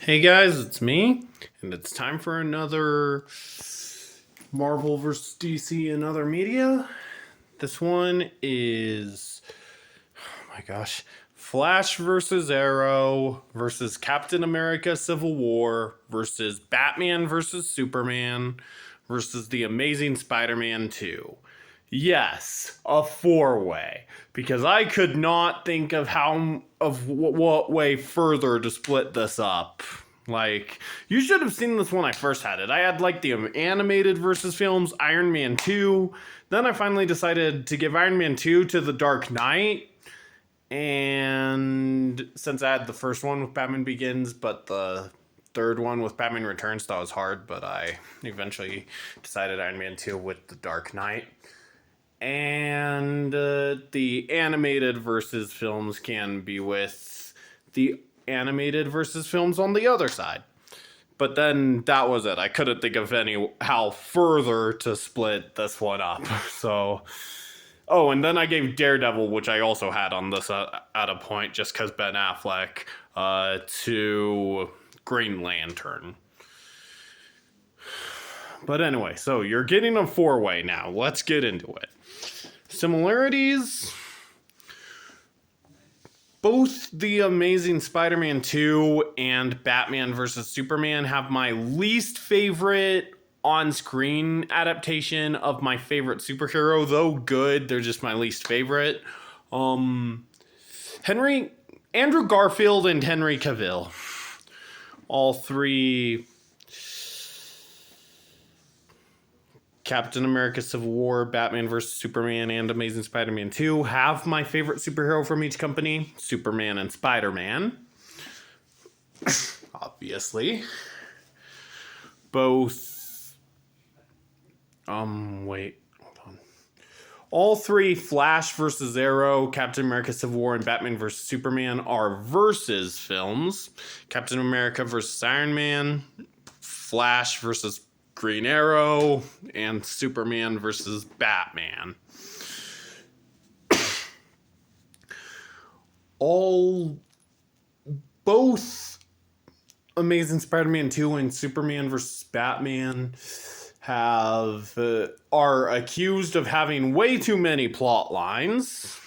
Hey guys, it's me, and it's time for another Marvel vs. DC and other media. This one is, oh my gosh, Flash versus Arrow versus Captain America Civil War versus Batman versus Superman versus The Amazing Spider-Man 2. Yes, a four-way, because I could not think of what way further to split this up. Like, you should have seen this when I first had it. I had like the animated versus films, Iron Man 2. Then I finally decided to give Iron Man 2 to The Dark Knight. And since I had the first one with Batman Begins, but the third one with Batman Returns, that was hard, but I eventually decided Iron Man 2 with The Dark Knight. And the animated versus films can be with the animated versus films on the other side. But then that was it. I couldn't think of how further to split this one up. So, oh, and then I gave Daredevil, which I also had on this at a point, just because Ben Affleck, to Green Lantern. But anyway, so you're getting a four-way now. Let's get into it. Similarities. Both The Amazing Spider-Man 2 and Batman vs. Superman have my least favorite on-screen adaptation of my favorite superhero. Though good, they're just my least favorite. Andrew Garfield and Henry Cavill. All three Captain America Civil War, Batman vs. Superman, and Amazing Spider-Man 2 have my favorite superhero from each company, Superman and Spider-Man. Obviously. Both... wait. Hold on. All three Flash vs. Arrow, Captain America Civil War, and Batman vs. Superman are versus films. Captain America vs. Iron Man, Flash vs. Green Arrow, and Superman versus Batman. Both Amazing Spider-Man 2 and Superman versus Batman are accused of having way too many plot lines.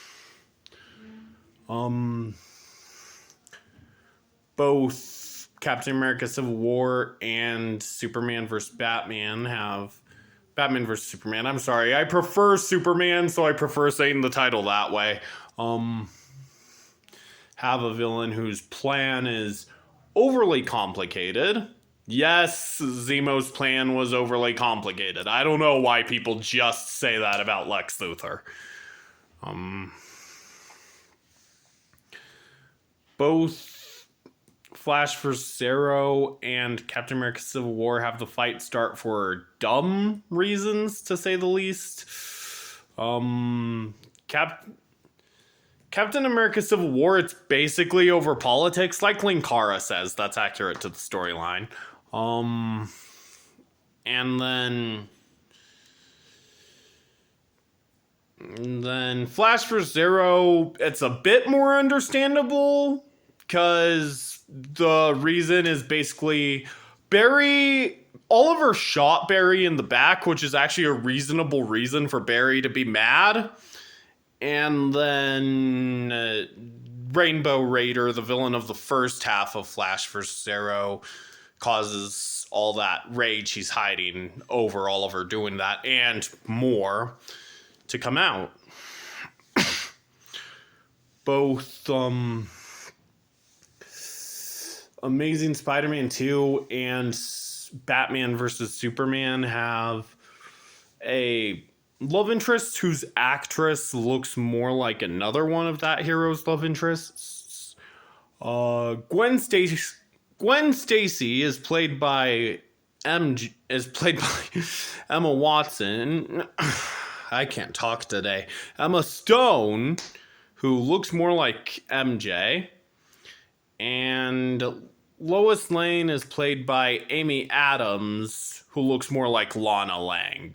Both Captain America Civil War and Superman vs. Batman have... Batman vs. Superman, I'm sorry. I prefer Superman, so I prefer saying the title that way. Have a villain whose plan is overly complicated. Yes, Zemo's plan was overly complicated. I don't know why people just say that about Lex Luthor. Both Flash vs. Arrow and Captain America Civil War have the fight start for dumb reasons, to say the least. Captain America Civil War, it's basically over politics, like Linkara says. That's accurate to the storyline. And then Flash vs. Arrow, it's a bit more understandable, because the reason is basically Oliver shot Barry in the back, which is actually a reasonable reason for Barry to be mad. And then Rainbow Raider, the villain of the first half of Flash vs. Arrow, causes all that rage he's hiding over Oliver doing that and more to come out. Both Amazing Spider-Man 2 and Batman vs. Superman have a love interest whose actress looks more like another one of that hero's love interests. Gwen Stacy is played by Emma Watson. I can't talk today. Emma Stone, who looks more like MJ. And Lois Lane is played by Amy Adams, who looks more like Lana Lang.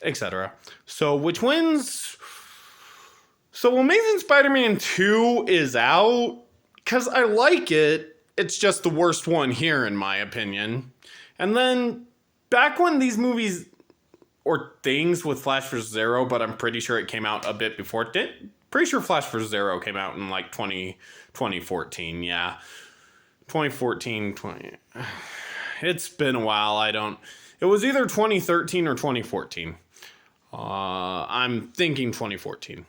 Etc. So, which wins? So, Amazing Spider-Man 2 is out, because I like it, it's just the worst one here, in my opinion. And then, back when these movies, or things with Flash vs. Arrow, but I'm pretty sure it came out a bit before it did. Pretty sure Flash vs. Arrow came out in like 2014, yeah. 2014, 20. It's been a while, it was either 2013 or 2014. I'm thinking 2014.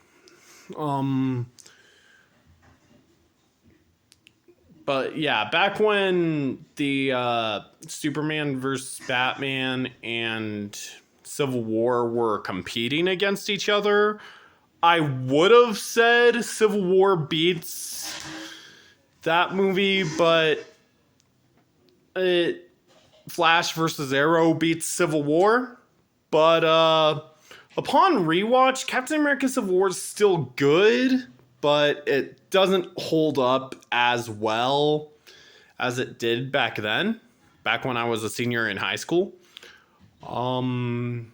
But yeah, back when the Superman versus Batman and Civil War were competing against each other, I would have said Civil War beats that movie, but Flash versus Arrow beats Civil War. But upon rewatch, Captain America Civil War is still good, but it doesn't hold up as well as it did back then, back when I was a senior in high school. And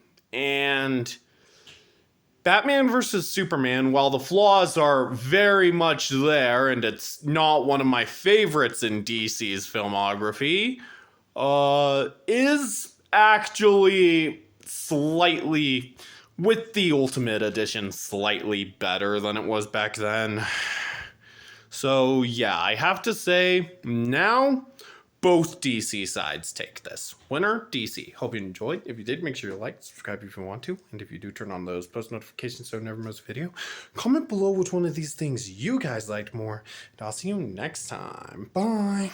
Batman vs. Superman, while the flaws are very much there, and it's not one of my favorites in DC's filmography, is actually slightly, with the Ultimate Edition, slightly better than it was back then. So yeah, I have to say, now, both DC sides take this. Winner, DC. Hope you enjoyed. If you did, make sure you like, subscribe if you want to. And if you do, turn on those post notifications so you never miss a video. Comment below which one of these things you guys liked more. And I'll see you next time. Bye.